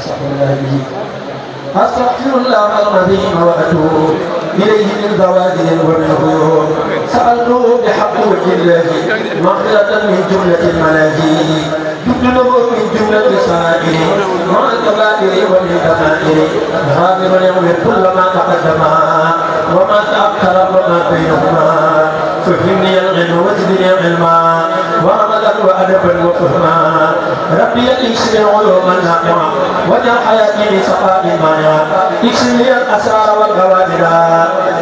وصحبه الله به. أستغفر الله العظيم وأتوب إليه من بوادر ومن غيوب. سألته بحق وجه الله مغفرة من جملة المناهي، جبله من جملة السائر مع الكبائر والكبائر. غافر اليوم كل ما تقدم وما تأخر وما بينهما. فهمني العلم وزدني علما وعملا وأدبا وفهما. ربي اكشف العلوم النافعة واجعل حياتي بسخاء مانعة. اكشف لي الأسرار والغوامر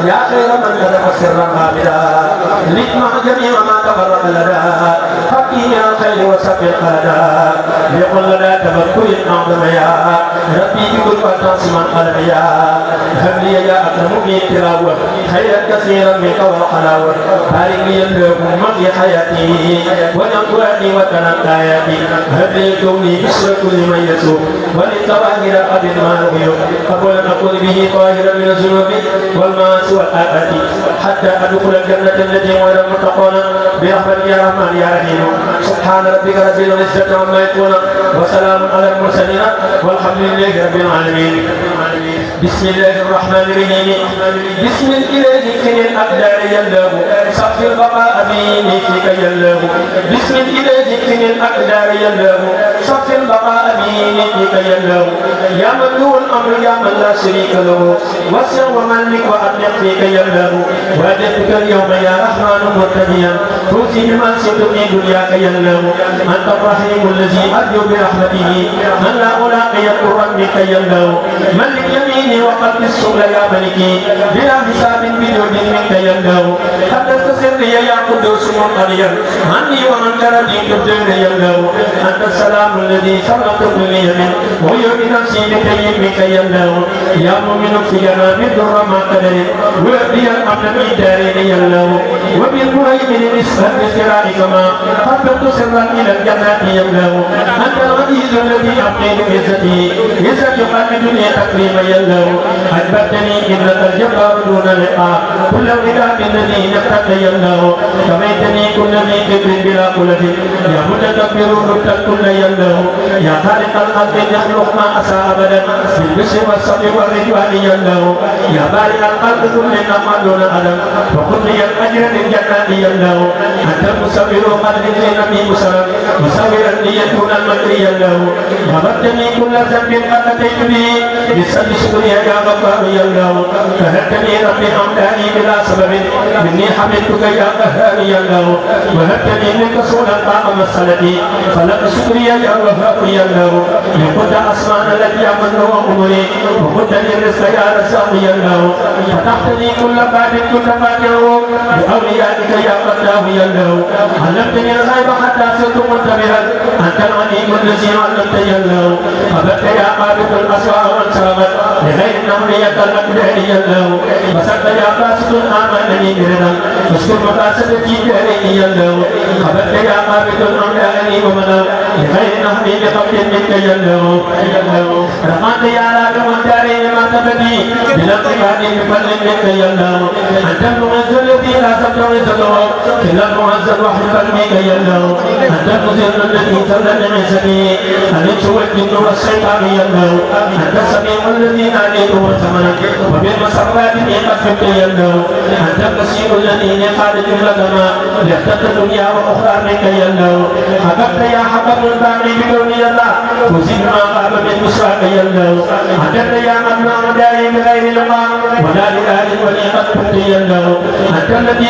يا خير من كتب سرا غامرا. لجمع جميع ما تفرق لنا حقي يا خير وسق القادا. ليقل لنا تفكر أعظم يا ربي بكل فتاسما قلبيا. هب لي يا أكرم من تلاوة خيرا كثيرا منك والحلاوة. بارك لي اللهم في حياتي ونقرأني وتنقاياتي. هب لي كوني بشر كل من يسوء وللظواهر قد ما الغيوب. قبل أن أكون به طاهرا من الذنوب والمعاصي والآفات حتى أدخل الجنة التي وعد المتقون برحمتك يا رحمن يا رحيم. سبحان ربك رب العزة عما يصفون وسلام على المرسلين والحمد لله رب العالمين. بسم الله الرحمن الرحيم. بسم الإله في الأقدار يلاه صف البقاء بيني فيك يلاه. بسم الإله في الأقدار يلاه صف البقاء بيني فيك يلاه. يا من له الأمر يا من لا شريك له وسع وملك وأطلق فيك يلاه. وأجبتك اليوم يا رحمن مرتديا فوزي بما سرت في دنياك يلاه. أنت الرحيم الذي أرجو برحمته من لا ألاقي قرا بك يلاه. ملك يميني وقد السبل يا ملكي بلا حساب بجود منك يلاه. قدست سري يا قدوس منقريا عني ومن كرديك الدين يلاه. أنت السلام الذي سرت كل يمين ويوم نفسي بكيمك يلاه. يا مؤمن في جناب الدر ما قدر ويبدي الأمن في دارين يلاه. وبالمهيمن نسبة بسرائك ما حفظت سرا إلى الجنات يلاه. أنت العزيز الذي أبقي بعزتي عزة قلبي تكريم يلاه. أجبرتني إنك الجبار دون لقاء كل وداع الذي نفتك يلاه. كميتني كل ذي كبر بلا قلة يا متكبر نبت كل يلاه. يا خالق الخلق يخلق ما أساء أبدا بالبشر والصبر والرضوان يلاه. يا بارئ الخلق كلنا ما دون ألم وقل لي الأجر للجنات يلاه. أنت المصور قدر في نبي مسلم مصورا لي دون المكر يلاه. غفرتني كل ذنب قد أتيت به بسبب شكري يا غفار يلاه. فهبتني ربي أمداني بلا سبب مني حمدتك يا قهار يلاه. وهبتني منك سولا قام مسألتي فلك شكري يا غفار يلاه. لقد أسمان لك يا من هو أمري وقلت لي الرزق يا رزاق يلاه. فتحتني كل باب كنت فاتحه بأوليائك يا قدام يلاه. علمتني الغيب حتى صرت منتبها أنت العليم الذي علمت يلاه. قبلت يا قابض الأسوار وانسربت لغير نمرية الأقدار يلاه. بسطت يا باسط آمنني بردا واشكر مقاصدتي دارين يلاه. قبلت يا قابض الأملاءني ومنى لغير نهري بقبل منك يلاه. رحمت يا راجم الدارين ما تبدي بلقياني بفضل منك يلاه. أنت المعز الذي لا تبتغي له إلا المعز الوحي قلبك يلاه. أنت المذل الذي سلم عزتي الإنس والجن والشيطان يلاه. أنت السميع الذي ناديته ثمنا وبالمسرات قد فت يلاه. أنت البصير الذي قال جملة ما ليحتد الدنيا وأخرى منك يلاه. حببت يا حبب الباقي بكوني الله وزد ما قام من مسواك يلاه. أنت يا منام داري بغير لقاء ولا لآل ولي قد كنت يلاه. أنت الذي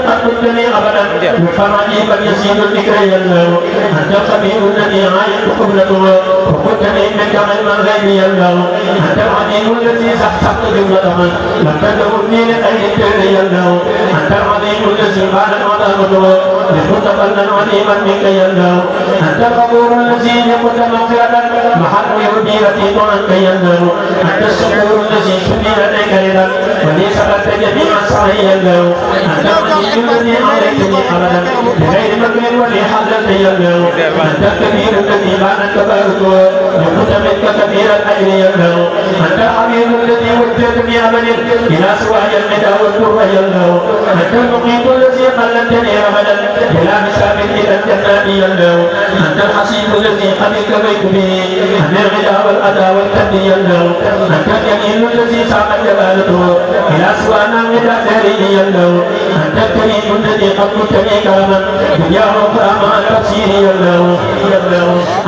قد كنت لي أبدا بفرعي بل يزيد الذكر يلاه. أنت الخبير الذي عايت قبلته وقلت لي منك علم الغيب يلاه. أنت العليم الذي زحزحت جملة من لم تدعوني لأي الدين يلاه. أنت العظيم الذي قال عظمته لتتقلنا عليما منك يلاه. أنت الغفور الذي لقد مغفرة محل يهديرتي عنك يلاه. أنت الشكور الذي شفي لديك رضا وليس لك جميع سعي يلاه. أنت العليم الذي عليتني أبدا بغير مكر ولي حلت يلاه. أنت الكبير الذي بانت كبارته لقد منك كبير الأجر يلاه. أنت الحبيب الذي وجدتني أبدا إلى سواي الندى والدر يلاه. أنت المقيت الذي قلدتني أبدا بلا حساب إلى الجنة يلو أنت الحسيب الذي قد كفيت به عن الغنى والأذى والكد يلو أنت الجليل الذي ساقت جلالته إلى سوانا غدا سهرين يلو أنت الكريم الذي قد كنت لي كرما دنيا أخرى مع التفسير يلو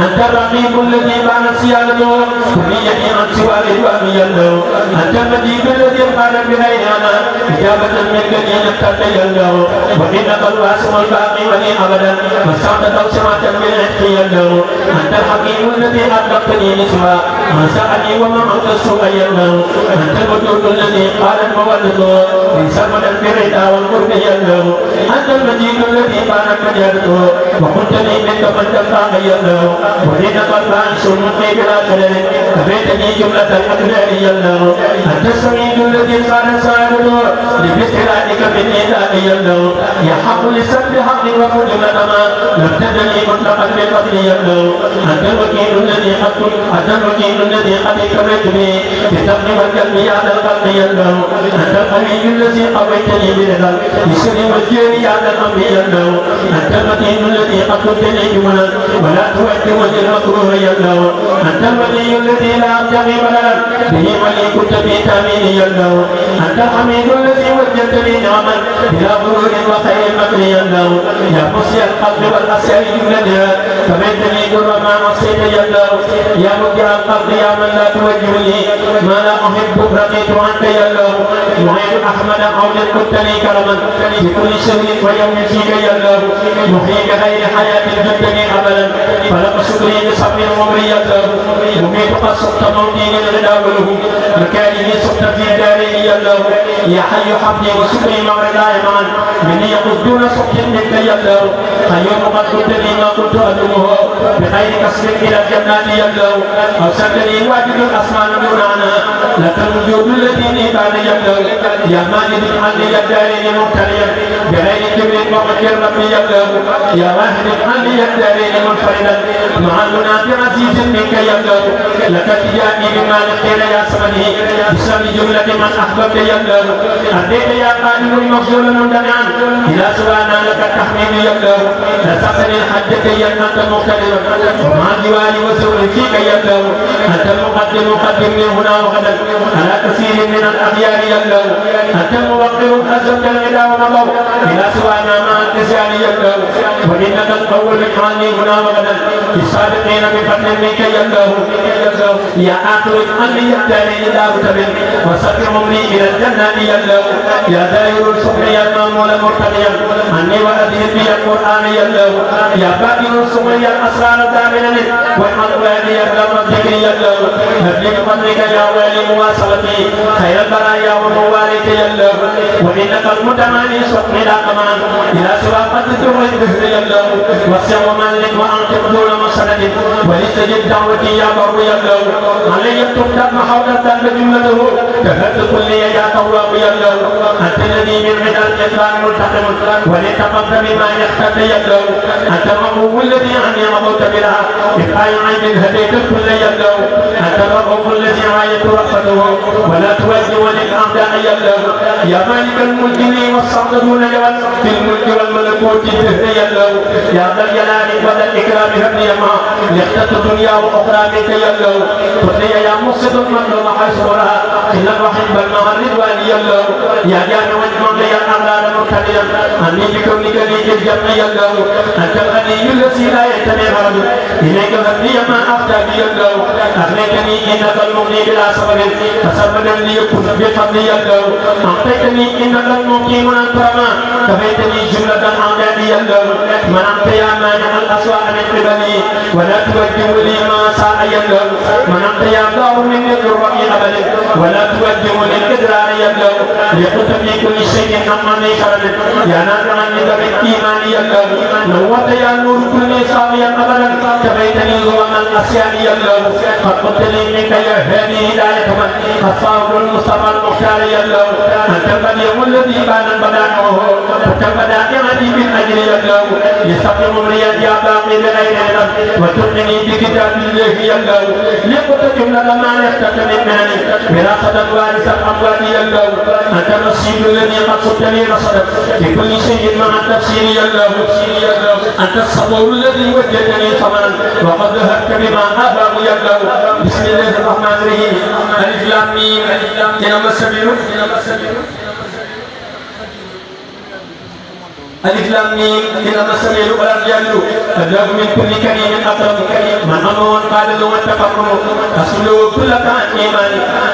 أنت الرقيب الذي بعد صيانته كليتي عن سوى الإجوام يلو أنت المجيد الذي قال بغير أنا إجابة من قديم التلت يلو وإنك الواسع الباقي ولي أبدا وسعت توسعة من عتق يلو أنت الحكيم الذي أطلقتني نسوى ما سألي وما عمت السوء يلو أنت الوجود الذي قال المولد من سرمدا بالرضا والقرب يلو أنت المجيد الذي قال مجالته وقلت لي منك من تبقى يلو وإنك الباعث المقيم بلا خلل كفيتني جملة الأكلال يلو أنت السعيد الذي قال سعادته لبسرائك مني ذاك يلو يا حق لسد حق ومجمل ما لم تدني مطلقا بالفضل يلو أنت الوكيل الذي قد كفيت به بتقديم القلب يا ذا الخلق يلو أنت القوي الذي قويتني برضا بسر والجير يا ذا الأمر يلو أنت المتين الذي قد كنت لي جملا ولا تؤدي وجه المكروه يلو أنت الولي الذي لا أبتغي بدلا به ولي كنت في تامين يلو أنت الحميد الذي وجدت لي نعما بلا غرور وخير المكر يلو يا مسيء القلب والأسير جملتها كفيت لي در ما عصيت يلو يا مبدع القلب يا من لا توجه لي ما لا أحب رقيت عنك يلو معين أحمد عود كنت لي كرما في كل شهر ويوم فيك يلو محيي غير حياة جدني أبدا فلق شكري بصبر عمري يلو مميت قد صدت موتي للغدا وله مكانه صدت في داري يلو يا حي حبلي وشكري مع رضاي معا مني يقول دون صدت منك يلو خيوم قد كنت لي ما كنت أدومه بغير كسب إلى الجنات يلو أوسدني واجد الأسمان دون عنها لك الوجود الذي نبان يلو يا ماجد عني الدارين مبتليا بغير كبر وقدر ربي يلو يا واحد عني الدارين منفردا مع المنى بعزيز منك يلو لك تجاني بما لقيل يا سمني بسم جملة من أحببت يلو أديت يا قادم المغزول مندمعا إلى سوانا لك التحميد يلو لسخن الحجة يلمت مقتدرا ومع جواري وزور فيك يلو أنت المقدم مقدم من هنا وغدا على كثير من الأخيار يلو أنت الموقر أزمت الغدا ومضوا إلى سوانا مع التزيان يلو وإنك الأول عني هنا وغدا في الصادقين بفضل منك يلو يا آخر عني الدارين لا متبن وسبحهم لي إلى الجنة يلو يا دائر الصبر يا المامول مرتديا عني وأذهب بي القرآن يلو يا بادر الصبر يا الأسرار دامنا واحمد والي الرب الذكر يلو هبلي بفضلك يا والي مواصلتي خير البرايا ومواليك يلو وإنك المتماني صدق لا كمان إلى سوى قد تدعو الدهر يلو وسع ومالك وأنقذ دون مسند ولستجب دعوتي يا بر يلو علي تبدأ محاولة الدم جملته كفرت كل يا تواب يلو أنت الذي من غدا الإطلاق ملتقم ولتقدم ما يختار يلو أنت الرؤوف الذي عني رضوت بلا إبقاء عين هديت كل يلو أنت الرؤوف الذي عايت رأفته ولا توجه للأعداء يلو يا مالك الملك لي والصعد دون جبل في الملك والملكوت الدهر يلو يا ذا الجلال وذا الإكرام هبني ما لختت دنيا وأخرى بك يلو قلت يا مصد المظلوم حسبها إن الرحيم المغرب والي يلو يا جامع المغلي يا أغلال مرتديا أني بكونك لي الجنة يلو أنت الغني الذي لا يتبع غرب إليك هبني ما أفتى يلو أغنيتني إنك المغني بلا سبب فسببا لي يكون بفضل يلو أعطيتني إنك المقيم الكرما كفيتني جملة الأعداء يلو من أنت يا مانع الأسواء من قبلي ولا توجه لي ما ساء يلو من أنت يا دار من الرأي أبدا ولا توجه للإدرار يلو لقلت في كل شيء أمامي خرج يا نافعا لذوي الإيمان يلو نوّت يا نور كل صافيا أبدا كفيتني ظلم الأسيان يلو قد قلت لي منك يا هادي هداية من خصاه المصطفى المختار يلو أنت البديع الذي بان بدائعه أنت بدائعتي بالأجر يلو يستقيم امريا يا باقي بغير علم وتقني بكتاب الله يلو لقلت جملة ما يفتك من ماني وراثة رشدا وارث الاموال يا الله انت الرشيد الذي قصدت لي رشدا في كل شيء مع التفسير يا الله انت الصبور الذي وجدني ثمنا وقد ذهبت بما اباه يا الله بسم الله الرحمن الرحيم الف لام ميم انما السبيل ألف لام ميم إنما السبيل ولا الجل الله من كل كريم أكرم من أمر قال له التكرم أسلو كل كان إيمان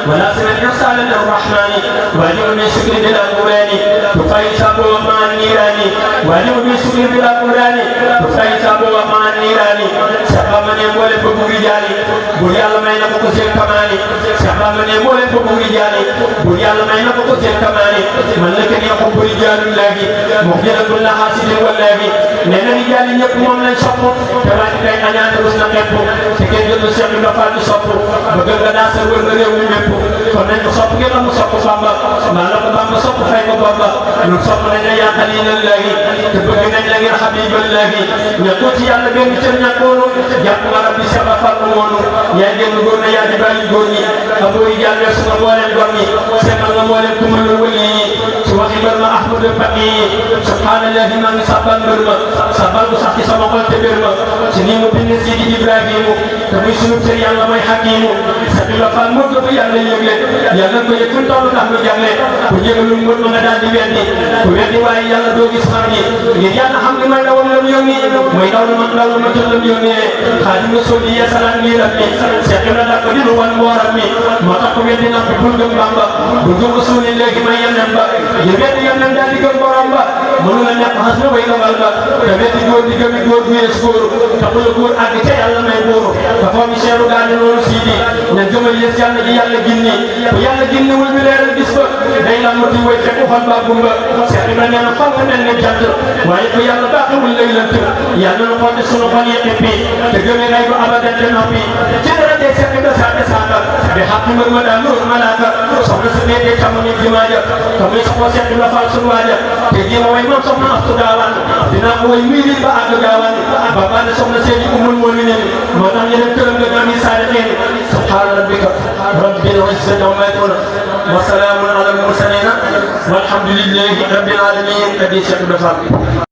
ولا سمع يسأل الرحمن واجب من شكر بلا قرآن تفاي سابو مع النيران واجب من شكر بلا قرآن تفاي سابو مع النيران سبا من يقول بقول جالي بولي الله ما ينبغي كسر كماني سبا من يقول بقول جالي بولي الله ما ينبغي كسر كماني من لكن يحب رجال الله مخجل la xaasidi wallahi nee na rijaal yi ñëpp moom lañ sopp te waa ji kay añaane rus na xepp te kenn jël Cheikh Ibra Fall di sopp bëgg nga daa sa wër nga réew mi mépp kon nañ ko sopp ngeen amu sopp Bamba maa la ko Bamba sopp fay ko Bamba ñun sopp nañ la yaa xalilallahi te bëgg nañ la ngir xabiballahi ñàkkoo ci yàlla benn cër ñàkkoonu jàpp nga rabbi Cheikh Ibra Fall ko moonu yaay génn góor na yaa di bàyyi góor ñi aboo rijaal weesu nga mbooleem gor ñi seetal nga mbooleem ku mën la wëli yi ci waxi bar ma ahmadu baqi subhanallah maa ngi sabal mbër ma sabal bu sax ci sama xol te mbër ma ci nii mu bind Sidi Ibrahimu te muy sunu cër yàlla mooy xakimu Cheikh Ibra Fall moo ko yàlla yëgle yàlla ko yëg fu mu toll ndax mu jagle ku jégalu mu mën nga daal di weddi ku weddi waaye yàlla doo gis xam ni ngir yàlla xam ni may dawal lam yónni mooy daw lu ma jël lam yónnee Xaadimu Rasuul yi yeesalaan ngiram mi Cheikh Ibra daa ko di lu wan mooram mi moo tax ko weddi na bul gëm Bamba bul gëm Rasuul léegi may yemem ba yi weddi yemem daal di gëm borom ba mënu la nekk xas na way dogal ba te weddi góor di gëmi góor gu yees góor te bu la góor àgg ca yàlla may góor te foo mi seeru gaañu loolu sii di ne gëmal yees yàlla ji yàlla ginni bu yàlla ginniwul bi leeral gis ba day la moti way fekk xol ba gumba Cheikh Ibra nee na fan nga mel ne jant waaye ko yàlla baaxewul lay lënt yàlla na xool sunu xol yi xippi te gëmi ray bu abadan te noppi ci dara dee Cheikh Ibra saaka saaka bi xaq mbër ma daa nuur malaaka soxna sa neetee càmm ni jimaaja te muy soxla Cheikh Ibra Fall sunu waaja te jéema way moom soxna Astu Gaawaan dinaa ko way muy rin ba àgg Gaawaan ba bane soxna seeni umul mu'minin moo tax ñu dem këram nga ñoom yi saalihiin subhaana rabbika rabbil izzati ammaa yasifuun wa salaamun alal mursaliin walhamdulillahi rabbil aalamiin adi Cheikh Ibra Fall